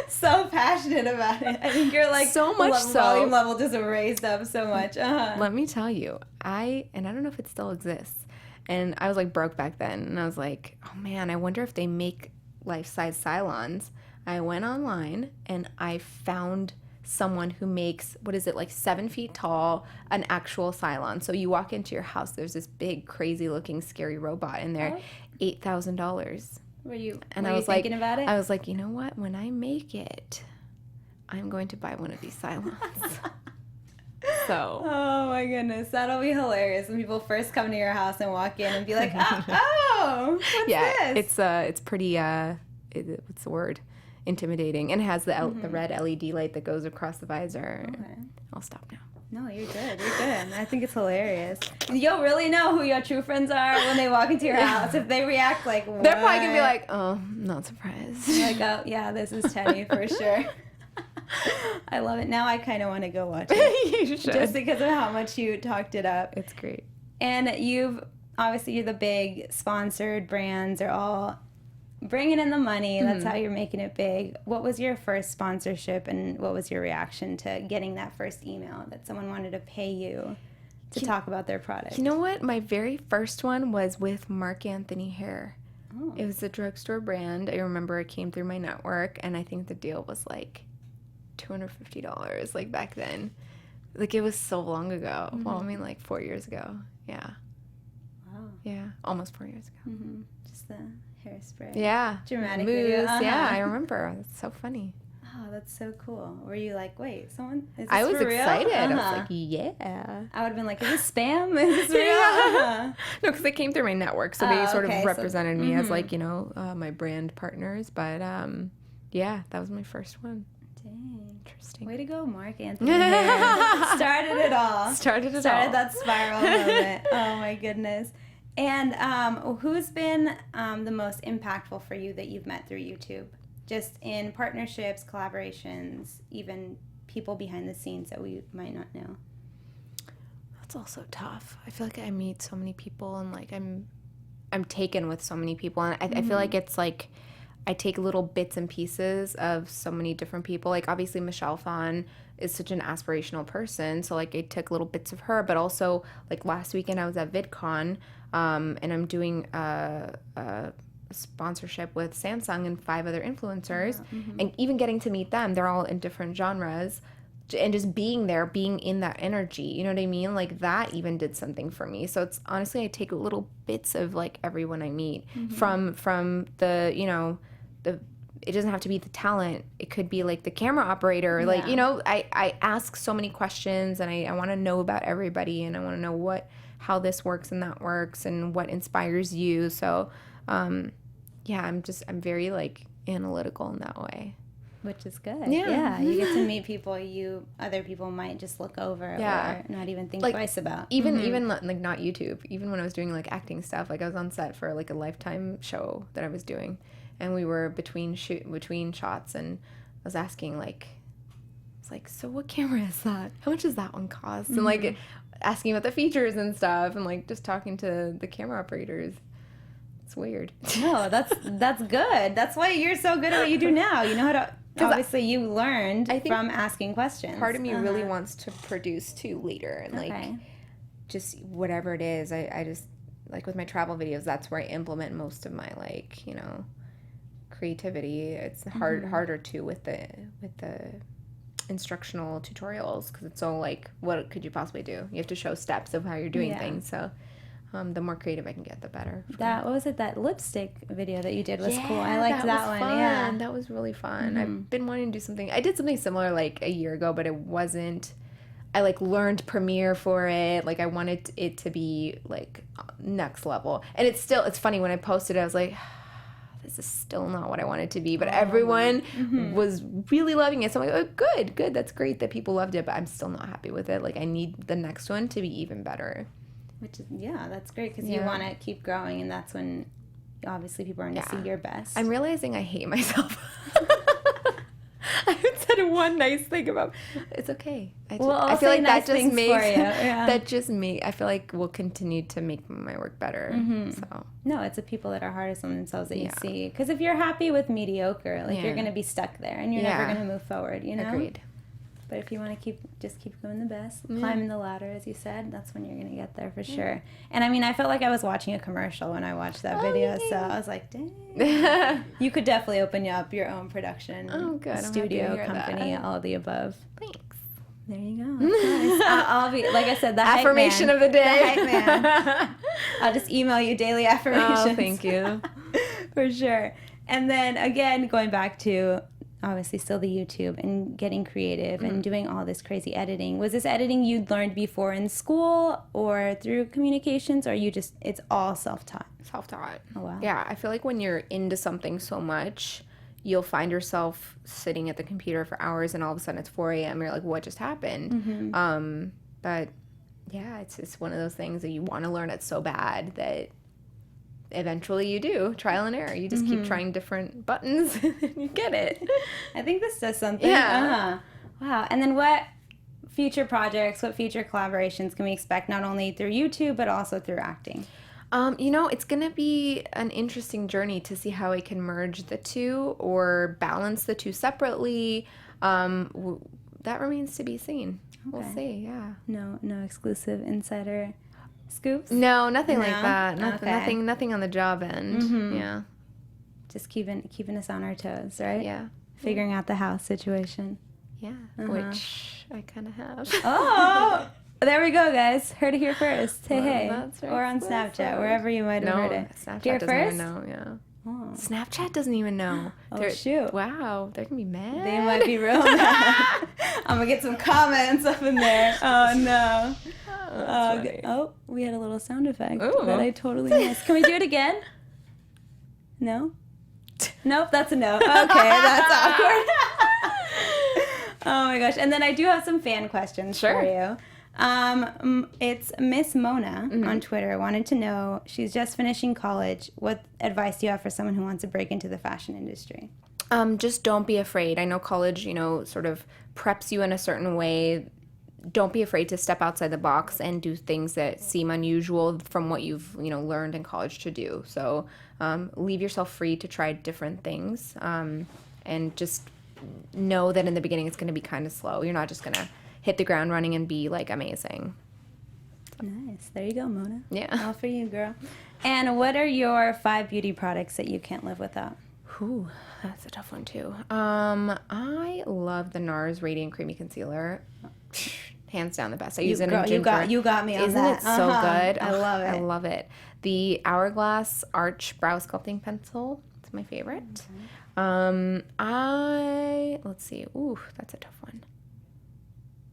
So passionate about it. I think you're like so much volume level just raised up so much. Let me tell you, I don't know if it still exists. And I was like broke back then, and I was like, oh man, I wonder if they make life-size Cylons. I went online and I found someone who makes, what is it, like 7 feet tall, an actual Cylon. So you walk into your house, there's this big, crazy looking, scary robot in there, $8,000. Were you thinking about it? I was like, you know what? When I make it, I'm going to buy one of these Cylons. So. Oh my goodness, that'll be hilarious when people first come to your house and walk in and be like, oh, what's this? It's pretty, what's the word? Intimidating, and it has the red LED light that goes across the visor. Okay. I'll stop now. No, you're good. You're good. I think it's hilarious. You'll really know who your true friends are when they walk into your house. If they react like, what? They're probably gonna be like, oh, not surprised. You're like, oh yeah, this is Teni for sure. I love it. Now I kind of want to go watch it. You should. Just because of how much you talked it up. It's great. And you're the big sponsored brands are all bringing in the money. That's how you're making it big. What was your first sponsorship, and what was your reaction to getting that first email that someone wanted to pay you to talk about their product? You know what? My very first one was with Mark Anthony Hair. Oh. It was a drugstore brand. I remember it came through my network, and I think the deal was like $250, like back then. Like it was so long ago. Well, I mean like 4 years ago. Yeah. Wow. Yeah, almost 4 years ago. Just the hairspray. Yeah. Dramatic Moves. video. Yeah, I remember. It's so funny. Oh, that's so cool. Were you like, wait, someone, is this I was for real? excited. I was like, yeah. I would have been like, is this spam? Is this real? No, because they came through my network, so they sort of represented me as like, my brand partners. But yeah, that was my first one. Dang. Interesting. Way to go, Mark Anthony. Started it all. Started that spiral moment. Oh my goodness. And who's been the most impactful for you that you've met through YouTube? Just in partnerships, collaborations, even people behind the scenes that we might not know. That's also tough. I feel like I meet so many people, and like I'm taken with so many people, and I feel like it's like I take little bits and pieces of so many different people. Like, obviously, Michelle Phan is such an aspirational person. So, like, I took little bits of her. But also, like, last weekend I was at VidCon, and I'm doing a sponsorship with Samsung and 5 other influencers. And even getting to meet them, they're all in different genres. And just being there, being in that energy, you know what I mean? Like, that even did something for me. So it's honestly, I take little bits of, like, everyone I meet from the, you know, it doesn't have to be the talent. It could be like the camera operator. Like, you know, I ask so many questions, and I want to know about everybody, and I want to know how this works and that works and what inspires you. So, yeah, I'm very, like, analytical in that way. Which is good. Yeah. You get to meet people other people might just look over or not even think twice about. Even like, not YouTube. Even when I was doing, like, acting stuff, like, I was on set for, like, a Lifetime show that I was doing, and we were between shots, and I was asking, like, it's like, so what camera is that? How much does that one cost? And, like, asking about the features and stuff, and, like, just talking to the camera operators. It's weird. No, that's good. That's why you're so good at what you do now. You know how to. Obviously, you learned from asking questions. Part of me really wants to produce too later, and like just whatever it is. I just, like, with my travel videos, that's where I implement most of my, like, you know, creativity. It's harder too with the instructional tutorials, because it's so, like, what could you possibly do? You have to show steps of how you're doing things. So the more creative I can get, the better. What was it? That lipstick video that you did was cool. I liked that one. Fun. Yeah, that was really fun. I've been wanting to do something. I did something similar like a year ago, but it wasn't. I, like, learned Premiere for it. Like, I wanted it to be, like, next level. And it's funny, when I posted it, I was like, this is still not what I want it to be. But everyone was really loving it. So I'm like, oh, good. That's great that people loved it. But I'm still not happy with it. Like, I need the next one to be even better. Which is, that's great, because you want to keep growing, and that's when obviously people are going to see your best. I'm realizing I hate myself. I haven't said one nice thing about. It's okay. I feel like that just makes I feel like will continue to make my work better. So no, it's the people that are hardest on themselves that you see. Because if you're happy with mediocre, like, you're going to be stuck there, and you're never going to move forward. You know. Agreed. But if you want to keep doing the best, climbing the ladder, as you said, that's when you're going to get there for sure. And I mean, I felt like I was watching a commercial when I watched that video, so I was like, dang. You could definitely open up your own production studio company, all of the above. Thanks. There you go. Nice. I'll be, like I said, the affirmation hype man, of the day. The hype man. I'll just email you daily affirmations. Oh, thank you. For sure. And then, again, going back to obviously still the YouTube and getting creative and doing all this crazy editing. Was this editing you'd learned before in school or through communications, or it's all self-taught? Self-taught. Oh, wow. Yeah, I feel like when you're into something so much, you'll find yourself sitting at the computer for hours, and all of a sudden it's 4 a.m. You're like, what just happened? But yeah, it's one of those things that you want to learn it so bad that eventually you do. Trial and error. You just keep trying different buttons and you get it. I think this does something. Yeah. Wow. And then what future projects, what future collaborations can we expect, not only through YouTube, but also through acting? You know, it's going to be an interesting journey to see how I can merge the two or balance the two separately. That remains to be seen. Okay. We'll see, yeah. No exclusive insider scoops? No, nothing like that. Nothing on the job end. Yeah. Just keeping us on our toes, right? Yeah. Figuring out the house situation. Yeah, which I kind of have. Oh, there we go, guys. Heard it here first. Hey. That's right. Or on Snapchat, wherever you might have heard it. Snapchat here doesn't first? even know, yeah. Oh. Snapchat doesn't even know. Shoot. Wow, they're going to be mad. They might be real mad. I'm going to get some comments up in there. Oh, no. We had a little sound effect that I totally missed. Can we do it again? No? Nope, that's a no. Okay, that's awkward. Oh my gosh. And then I do have some fan questions for you. It's Miss Mona on Twitter wanted to know, she's just finishing college. What advice do you have for someone who wants to break into the fashion industry? Just don't be afraid. I know college, sort of preps you in a certain way don't be afraid to step outside the box and do things that seem unusual from what you've, learned in college to do. So leave yourself free to try different things, and just know that in the beginning it's going to be kind of slow. You're not just going to hit the ground running and be like amazing. Nice. There you go, Mona. Yeah. All for you, girl. And what are your 5 beauty products that you can't live without? Ooh, that's a tough one too. I love the NARS Radiant Creamy Concealer. Hands down the best. I use it in June. You got me on Isn't that. it so good? I love it. I love it. The Hourglass Arch Brow Sculpting Pencil. It's my favorite. Let's see. Ooh, that's a tough one.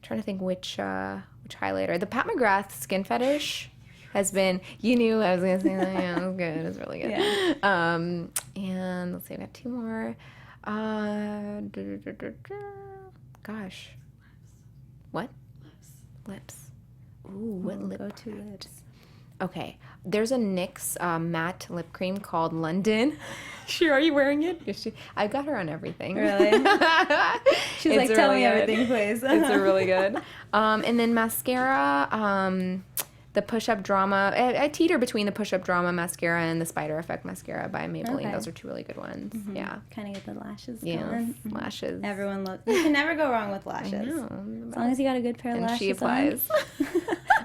Trying to think which highlighter. The Pat McGrath Skin Fetish has been, you knew I was going to say that. Yeah, it was good. It was really good. Yeah. And let's see, I've got 2 more. Gosh. What? Lips. Ooh, what lip? Go-to lips. Okay. There's a NYX matte lip cream called London. Sure, are you wearing it? I got her on everything. Really? She's like, tell me everything, please. It's really good. And then mascara, the Push-Up Drama. I teeter between the Push-Up Drama mascara and the Spider Effect mascara by Maybelline. Okay. Those are 2 really good ones. Mm-hmm. Yeah. Kind of get the lashes Yeah, going. lashes. Everyone look. You can never go wrong with lashes. I know. As long as you got a good pair of lashes. And she applies.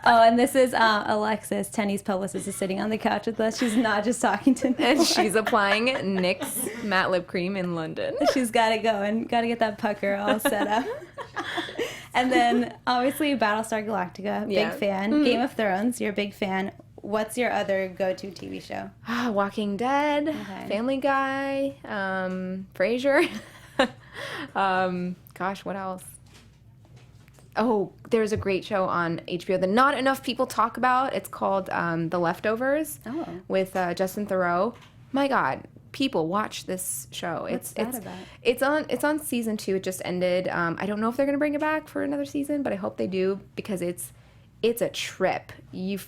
Oh, and this is Alexis, Teni's publicist, is sitting on the couch with us. She's not just talking to me. And she's applying NYX matte lip cream in London. She's got to go and got to get that pucker all set up. And then, obviously, Battlestar Galactica, big fan. Mm-hmm. Game of Thrones, you're a big fan. What's your other go-to TV show? Walking Dead, okay. Family Guy, Frasier. Gosh, what else? Oh, there's a great show on HBO that not enough people talk about. It's called The Leftovers with Justin Theroux. My God, people watch this show. What's that about? It's on season 2. It just ended. I don't know if they're gonna bring it back for another season, but I hope they do because it's a trip. You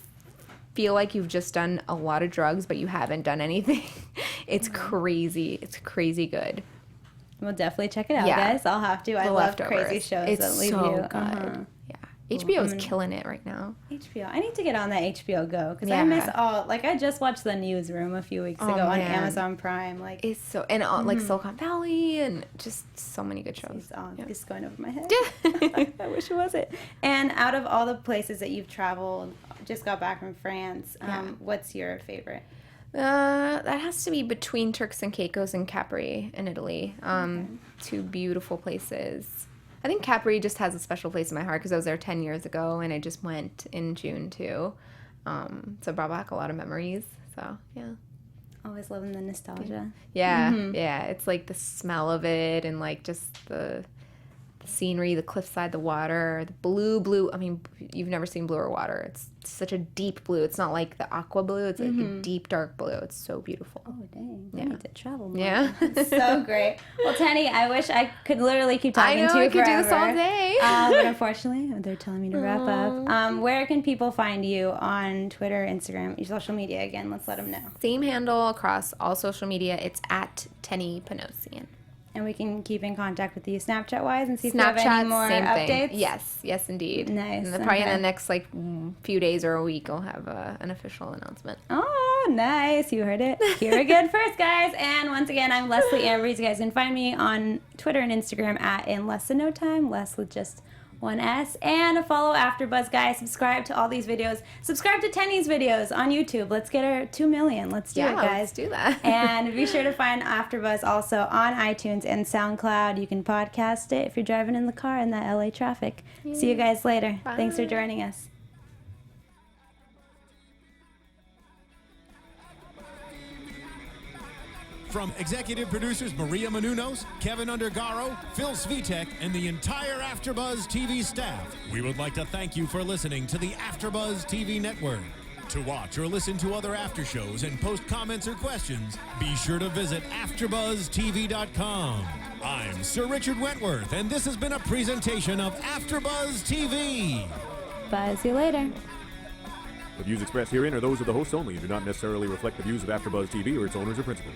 feel like you've just done a lot of drugs, but you haven't done anything. It's crazy. It's crazy good. We'll definitely check it out, guys. I'll have to. I love crazy shows that leave so you. Good. Yeah. HBO is killing it right now. HBO. I need to get on that HBO Go because I miss all. Like I just watched The Newsroom a few weeks ago on Amazon Prime. Like it's so like Silicon Valley and just so many good shows. It's going over my head. I wish it wasn't. And out of all the places that you've traveled, just got back from France. What's your favorite? That has to be between Turks and Caicos and Capri in Italy. 2 beautiful places. I think Capri just has a special place in my heart because I was there 10 years ago and I just went in June too. So it brought back a lot of memories. So, yeah. Always loving the nostalgia. Yeah, yeah. It's like the smell of it and like just the scenery, the cliffside, the water, the blue. I mean, you've never seen bluer water. It's such a deep blue. It's not like the aqua blue. It's like a deep, dark blue. It's so beautiful. Oh, dang. I need to travel more. Yeah. It's so great. Well, Teni, I wish I could literally keep talking to you forever. I could do this all day. But unfortunately, they're telling me to wrap up. Where can people find you on Twitter, Instagram, your social media? Again, let's let them know. Same handle across all social media. It's at Teni Panosian. And we can keep in contact with you Snapchat-wise and see if you have any more updates? Yes, indeed. Nice. And probably in the next few days or a week, I'll have an official announcement. Oh, nice. You heard it here again first, guys. And once again, I'm Leslie Ambriz. You guys can find me on Twitter and Instagram at In Less Than No Time. Les with just 1 S. And follow AfterBuzz, guys. Subscribe to all these videos. Subscribe to Teni's videos on YouTube. Let's get her 2 million. Let's do it, guys. Let's do that. And be sure to find AfterBuzz also on iTunes and SoundCloud. You can podcast it if you're driving in the car in that LA traffic. Yay. See you guys later. Bye. Thanks for joining us. From executive producers Maria Menounos, Kevin Undergaro, Phil Svitek, and the entire AfterBuzz TV staff, we would like to thank you for listening to the AfterBuzz TV network. To watch or listen to other after shows and post comments or questions, be sure to visit AfterBuzzTV.com. I'm Sir Richard Wentworth, and this has been a presentation of AfterBuzz TV. Buzz you later. The views expressed herein are those of the hosts only and do not necessarily reflect the views of AfterBuzz TV or its owners or principals.